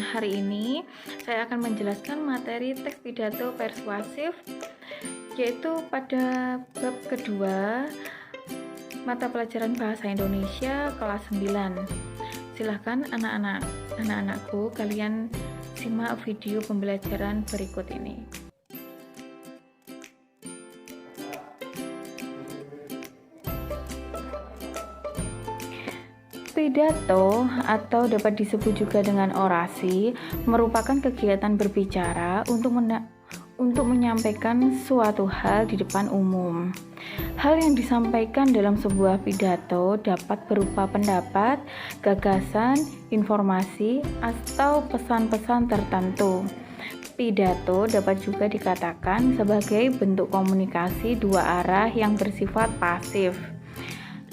hari ini saya akan menjelaskan materi teks pidato persuasif, yaitu pada bab kedua mata pelajaran bahasa Indonesia kelas 9. Silahkan anak-anakku, kalian simak video pembelajaran berikut ini. Pidato atau dapat disebut juga dengan orasi merupakan kegiatan berbicara untuk menyampaikan suatu hal di depan umum. Hal yang disampaikan dalam sebuah pidato dapat berupa pendapat, gagasan, informasi, atau pesan-pesan tertentu. Pidato dapat juga dikatakan sebagai bentuk komunikasi dua arah yang bersifat pasif,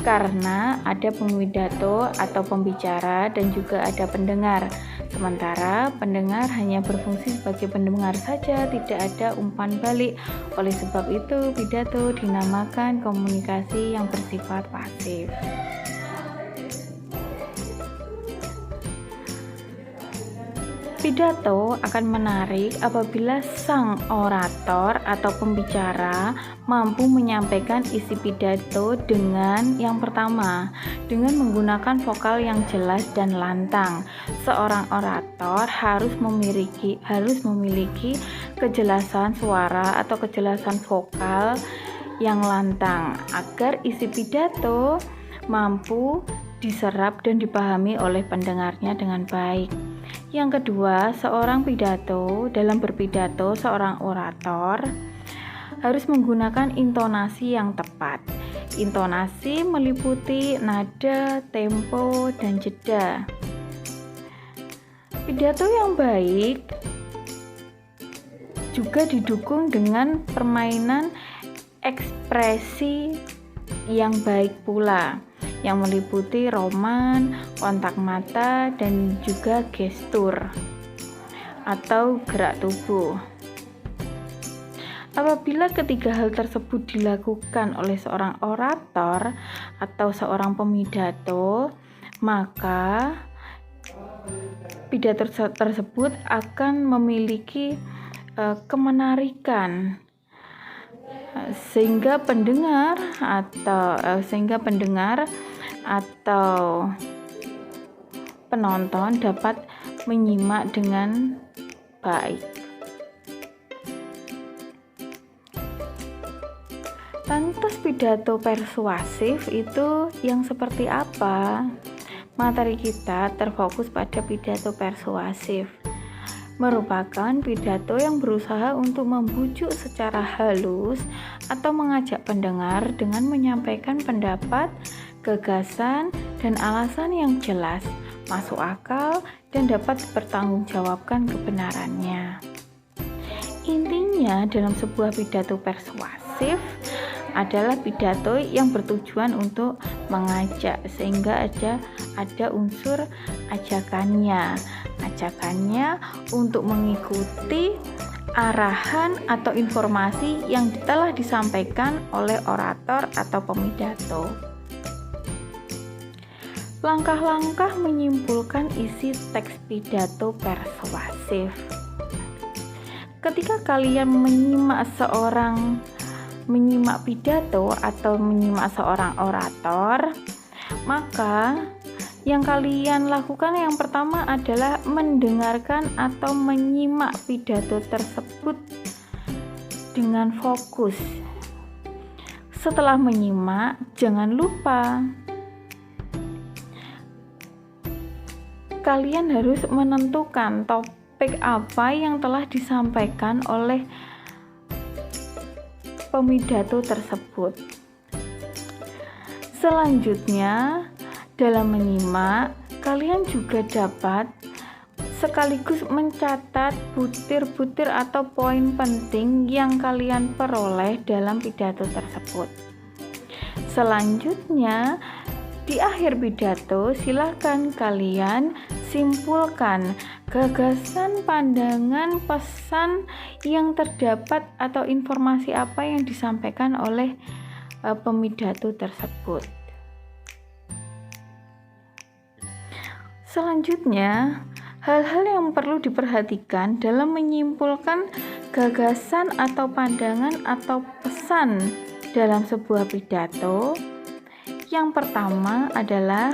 karena ada pemidato atau pembicara dan juga ada pendengar. Sementara pendengar hanya berfungsi sebagai pendengar saja, tidak ada umpan balik. Oleh sebab itu, pidato dinamakan komunikasi yang bersifat pasif. Pidato akan menarik apabila sang orator atau pembicara mampu menyampaikan isi pidato dengan yang pertama, dengan menggunakan vokal yang jelas dan lantang. Seorang orator harus memiliki kejelasan suara atau kejelasan vokal yang lantang agar isi pidato mampu diserap dan dipahami oleh pendengarnya dengan baik. Yang kedua, dalam berpidato, seorang orator harus menggunakan intonasi yang tepat. Intonasi meliputi nada, tempo, dan jeda. Pidato yang baik juga didukung dengan permainan ekspresi yang baik pula, yang meliputi roman, kontak mata, dan juga gestur atau gerak tubuh. Apabila ketiga hal tersebut dilakukan oleh seorang orator atau seorang pemidato, maka pidato tersebut akan memiliki kemenarikan, sehingga pendengar atau penonton dapat menyimak dengan baik. Lantas pidato persuasif itu yang seperti apa? Materi kita terfokus pada pidato persuasif. Merupakan pidato yang berusaha untuk membujuk secara halus atau mengajak pendengar dengan menyampaikan pendapat, gagasan, dan alasan yang jelas, masuk akal, dan dapat dipertanggungjawabkan kebenarannya. Intinya dalam sebuah pidato persuasif adalah pidato yang bertujuan untuk mengajak, sehingga ada unsur ajakannya untuk mengikuti arahan atau informasi yang telah disampaikan oleh orator atau pemidato. Langkah-langkah menyimpulkan isi teks pidato persuasif. Ketika kalian menyimak pidato atau menyimak seorang orator, maka yang kalian lakukan yang pertama adalah mendengarkan atau menyimak pidato tersebut dengan fokus. Setelah menyimak, jangan lupa kalian harus menentukan topik apa yang telah disampaikan oleh pemidato tersebut. Selanjutnya, dalam menyimak, kalian juga dapat sekaligus mencatat butir-butir atau poin penting yang kalian peroleh dalam pidato tersebut. Selanjutnya, di akhir pidato, silakan kalian simpulkan gagasan, pandangan, pesan yang terdapat atau informasi apa yang disampaikan oleh pemidato tersebut. Selanjutnya, Hal-hal yang perlu diperhatikan dalam menyimpulkan gagasan atau pandangan atau pesan dalam sebuah pidato. Yang pertama adalah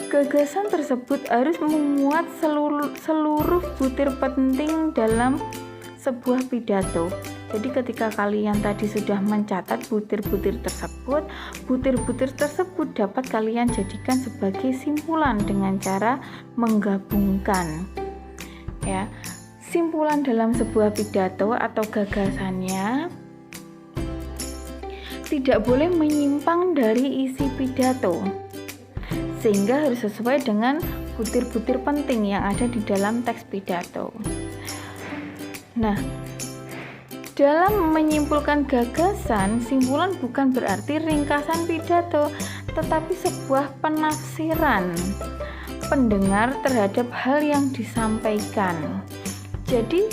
gagasan tersebut harus memuat seluruh butir penting dalam sebuah pidato. Jadi ketika kalian tadi sudah mencatat butir-butir tersebut dapat kalian jadikan sebagai simpulan dengan cara menggabungkan. Ya, simpulan dalam sebuah pidato atau gagasannya tidak boleh menyimpang dari isi pidato, sehingga harus sesuai dengan butir-butir penting yang ada di dalam teks pidato. Nah, dalam menyimpulkan gagasan, simpulan bukan berarti ringkasan pidato, tetapi sebuah penafsiran pendengar terhadap hal yang disampaikan. Jadi,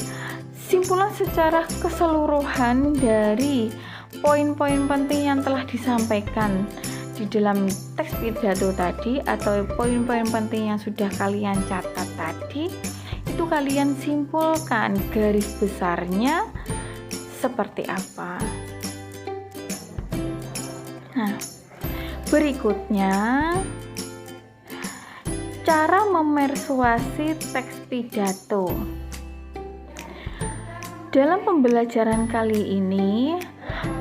simpulan secara keseluruhan dari poin-poin penting yang telah disampaikan di dalam teks pidato tadi atau poin-poin penting yang sudah kalian catat tadi, itu kalian simpulkan garis besarnya seperti apa. Nah, berikutnya cara memersuasi teks pidato. Dalam pembelajaran kali ini,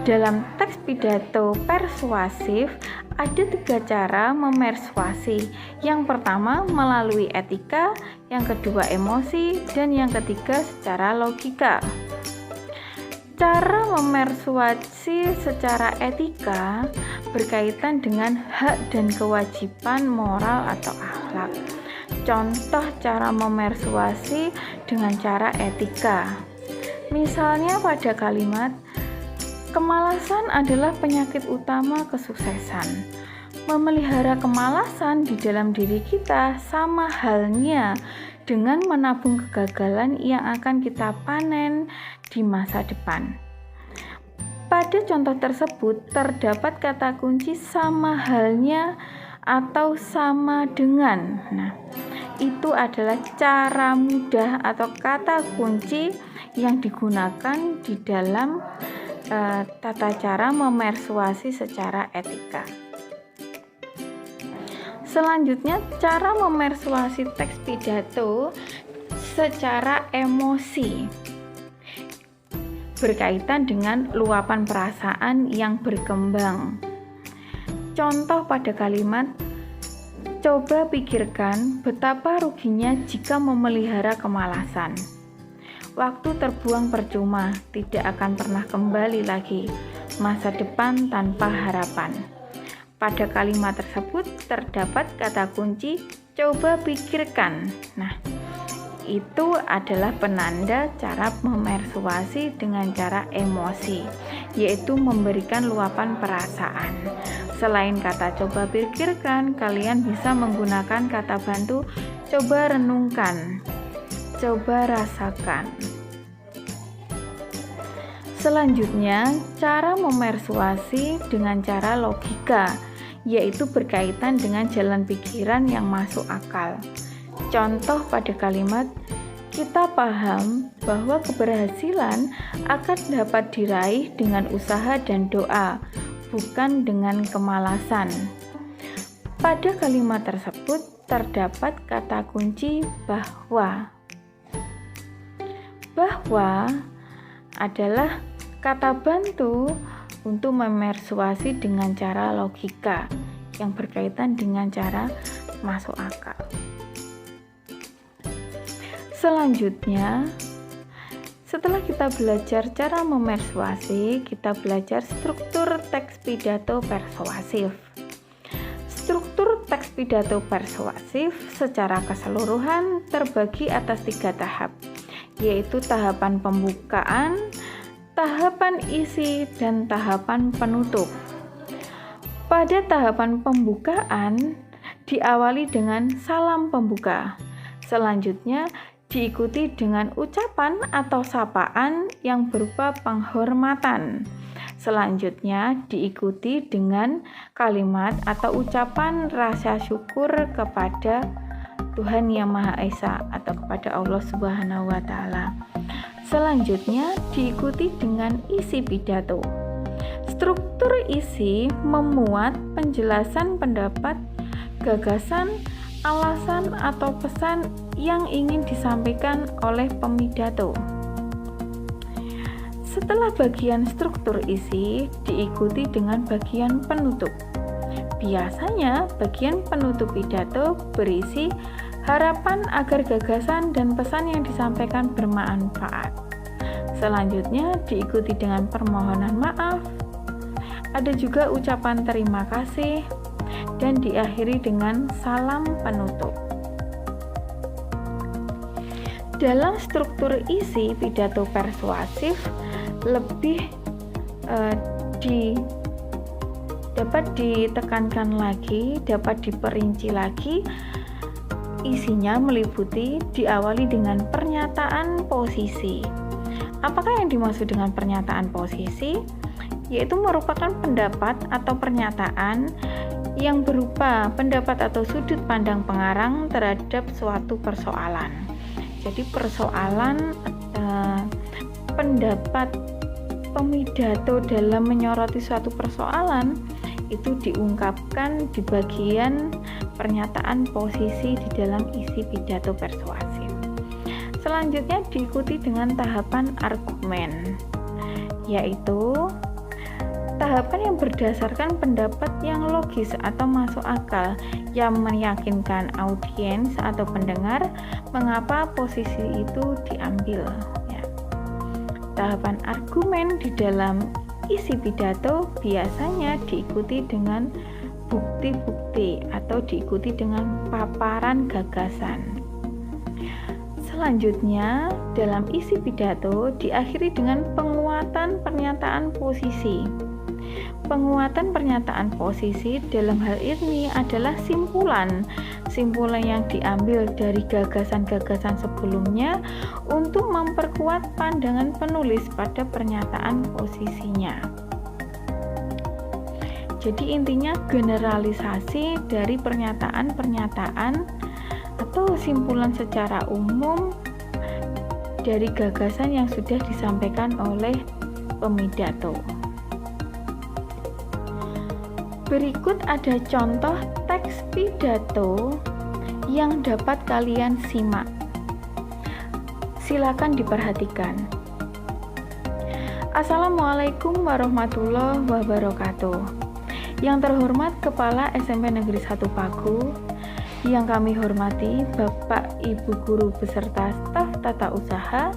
dalam teks pidato persuasif ada 3 cara memersuasi. Yang pertama melalui etika, yang kedua emosi, dan yang ketiga secara logika. Cara memersuasi secara etika berkaitan dengan hak dan kewajiban moral atau akhlak. Contoh cara memersuasi dengan cara etika. Misalnya pada kalimat, kemalasan adalah penyakit utama kesuksesan. Memelihara kemalasan di dalam diri kita sama halnya dengan menabung kegagalan yang akan kita panen di masa depan. Pada contoh tersebut terdapat kata kunci sama halnya atau sama dengan. Nah, itu adalah cara mudah atau kata kunci yang digunakan di dalam tata cara memersuasi secara etika. Selanjutnya, cara memersuasi teks pidato secara emosi berkaitan dengan luapan perasaan yang berkembang. Contoh pada kalimat, coba pikirkan betapa ruginya jika memelihara kemalasan. Waktu terbuang percuma, tidak akan pernah kembali lagi. Masa depan tanpa harapan. Pada kalimat tersebut terdapat kata kunci coba pikirkan. Nah, itu adalah penanda cara memersuasi dengan cara emosi, yaitu memberikan luapan perasaan. Selain kata coba pikirkan, kalian bisa menggunakan kata bantu coba renungkan, coba rasakan. Selanjutnya, cara memersuasi dengan cara logika, yaitu berkaitan dengan jalan pikiran yang masuk akal. Contoh pada kalimat, kita paham bahwa keberhasilan akan dapat diraih dengan usaha dan doa, bukan dengan kemalasan. Pada kalimat tersebut terdapat kata kunci bahwa. Bahwa adalah kata bantu untuk memersuasi dengan cara logika yang berkaitan dengan cara masuk akal. Selanjutnya, setelah kita belajar cara memersuasi, kita belajar struktur teks pidato persuasif. Struktur teks pidato persuasif secara keseluruhan terbagi atas 3 tahap, yaitu tahapan pembukaan, tahapan isi, dan tahapan penutup. Pada tahapan pembukaan diawali dengan salam pembuka. Selanjutnya diikuti dengan ucapan atau sapaan yang berupa penghormatan. Selanjutnya diikuti dengan kalimat atau ucapan rasa syukur kepada Tuhan Yang Maha Esa atau kepada Allah Subhanahu wa Ta'ala. Selanjutnya diikuti dengan isi pidato. Struktur isi memuat penjelasan pendapat, gagasan, alasan atau pesan yang ingin disampaikan oleh pemidato. Setelah bagian struktur isi, diikuti dengan bagian penutup. Biasanya, bagian penutup pidato berisi harapan agar gagasan dan pesan yang disampaikan bermanfaat. Selanjutnya, diikuti dengan permohonan maaf. Ada juga ucapan terima kasih dan diakhiri dengan salam penutup. Dalam struktur isi pidato persuasif lebih dapat ditekankan lagi, dapat diperinci lagi. Isinya meliputi diawali dengan pernyataan posisi. Apakah yang dimaksud dengan pernyataan posisi? Yaitu merupakan pendapat atau pernyataan yang berupa pendapat atau sudut pandang pengarang terhadap suatu persoalan. Jadi persoalan pendapat pemidato dalam menyoroti suatu persoalan itu diungkapkan di bagian pernyataan posisi di dalam isi pidato persuasif. Selanjutnya diikuti dengan tahapan argumen, yaitu tahapan yang berdasarkan pendapat yang logis atau masuk akal yang meyakinkan audiens atau pendengar mengapa posisi itu diambil. Tahapan argumen di dalam isi pidato biasanya diikuti dengan bukti-bukti atau diikuti dengan paparan gagasan. Selanjutnya, dalam isi pidato diakhiri dengan penguatan pernyataan posisi. Penguatan pernyataan posisi dalam hal ini adalah simpulan yang diambil dari gagasan-gagasan sebelumnya untuk memperkuat pandangan penulis pada pernyataan posisinya. Jadi intinya generalisasi dari pernyataan-pernyataan atau simpulan secara umum dari gagasan yang sudah disampaikan oleh pemidato. Berikut ada contoh teks pidato yang dapat kalian simak. Silakan diperhatikan. Assalamualaikum warahmatullahi wabarakatuh. Yang terhormat Kepala SMP Negeri 1 Pagu, yang kami hormati Bapak Ibu Guru beserta staf tata usaha,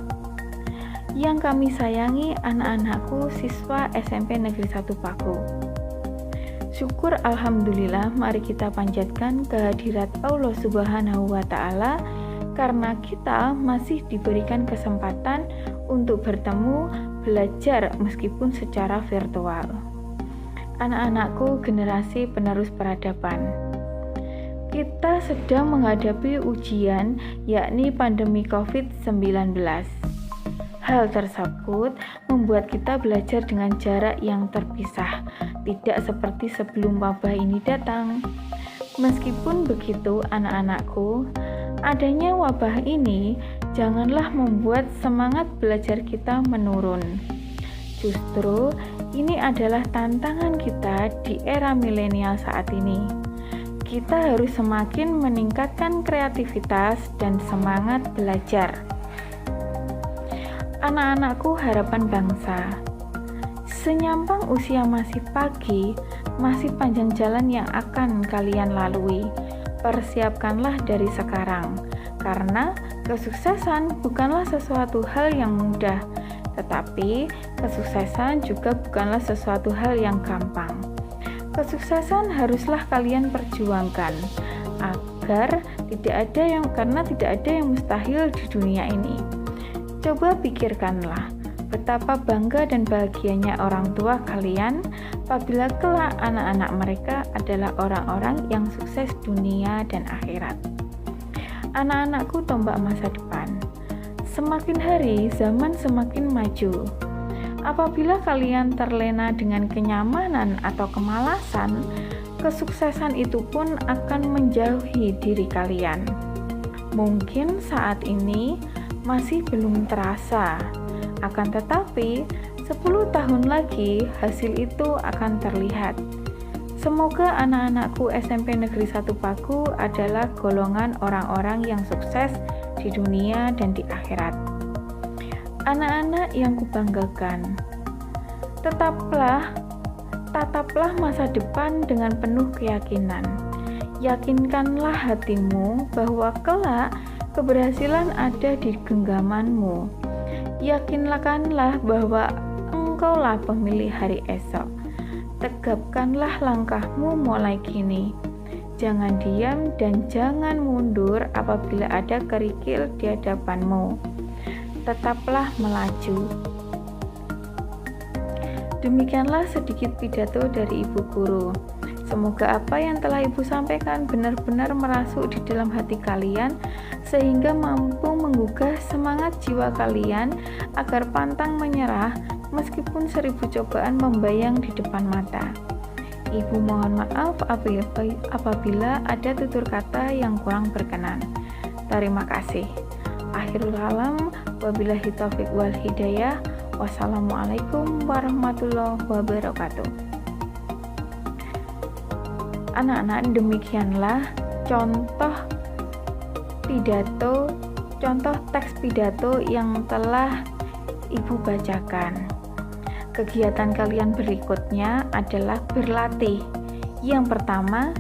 yang kami sayangi anak-anakku siswa SMP Negeri 1 Pagu. Syukur alhamdulillah, mari kita panjatkan kehadirat Allah Subhanahu wa Ta'ala karena kita masih diberikan kesempatan untuk bertemu, belajar meskipun secara virtual. Anak-anakku generasi penerus peradaban. Kita sedang menghadapi ujian, yakni pandemi COVID-19. Hal tersebut membuat kita belajar dengan jarak yang terpisah, tidak seperti sebelum wabah ini datang. Meskipun begitu, anak-anakku, adanya wabah ini janganlah membuat semangat belajar kita menurun. Justru, ini adalah tantangan kita di era milenial saat ini. Kita harus semakin meningkatkan kreativitas dan semangat belajar. Anak-anakku harapan bangsa. Senyampang usia masih pagi, masih panjang jalan yang akan kalian lalui. Persiapkanlah dari sekarang, karena kesuksesan bukanlah sesuatu hal yang mudah, tetapi kesuksesan juga bukanlah sesuatu hal yang gampang. Kesuksesan haruslah kalian perjuangkan, agar karena tidak ada yang mustahil di dunia ini. Coba pikirkanlah betapa bangga dan bahagianya orang tua kalian apabila kelak anak-anak mereka adalah orang-orang yang sukses dunia dan akhirat. Anak-anakku tombak masa depan. Semakin hari, zaman semakin maju. Apabila kalian terlena dengan kenyamanan atau kemalasan, kesuksesan itu pun akan menjauhi diri kalian. Mungkin saat ini masih belum terasa, akan tetapi 10 tahun lagi hasil itu akan terlihat. Semoga anak-anakku SMP Negeri 1 Paku adalah golongan orang-orang yang sukses di dunia dan di akhirat. Anak-anak yang kubanggakan, tataplah masa depan dengan penuh keyakinan. Yakinkanlah hatimu bahwa kelak keberhasilan ada di genggamanmu. Yakinkanlah bahwa engkaulah pemilik hari esok. Tegapkanlah langkahmu mulai kini. Jangan diam dan jangan mundur apabila ada kerikil di hadapanmu. Tetaplah melaju. Demikianlah sedikit pidato dari Ibu Guru. Semoga apa yang telah Ibu sampaikan benar-benar merasuk di dalam hati kalian sehingga mampu menggugah semangat jiwa kalian agar pantang menyerah meskipun 1000 cobaan membayang di depan mata. Ibu mohon maaf apabila ada tutur kata yang kurang berkenan. Terima kasih. Akhirul kalam, wabillahi taufiq wal hidayah. Wassalamualaikum warahmatullahi wabarakatuh. Anak-anak, demikianlah contoh teks pidato yang telah Ibu bacakan. Kegiatan kalian berikutnya adalah berlatih. Yang pertama,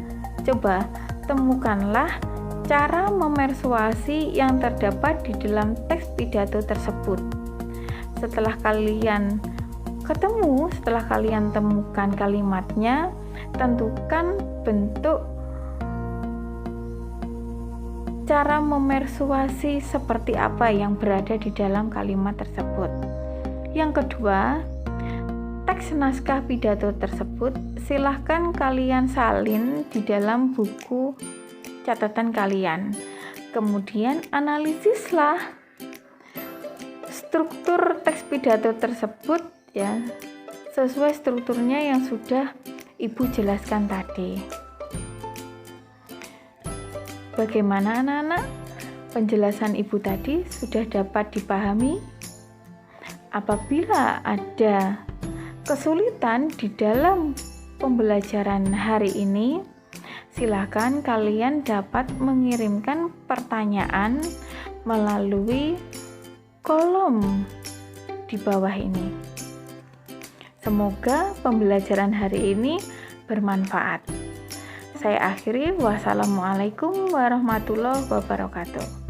coba temukanlah cara memersuasi yang terdapat di dalam teks pidato tersebut. Setelah kalian temukan kalimatnya, tentukan bentuk cara memersuasi seperti apa yang berada di dalam kalimat tersebut. Yang kedua, teks naskah pidato tersebut silahkan kalian salin di dalam buku catatan kalian. Kemudian analisislah struktur teks pidato tersebut ya, sesuai strukturnya yang sudah Ibu jelaskan tadi. Bagaimana anak-anak? Penjelasan Ibu tadi sudah dapat dipahami? Apabila ada kesulitan di dalam pembelajaran hari ini, silakan kalian dapat mengirimkan pertanyaan melalui kolom di bawah ini. Semoga pembelajaran hari ini bermanfaat. Saya akhiri, wassalamualaikum warahmatullahi wabarakatuh.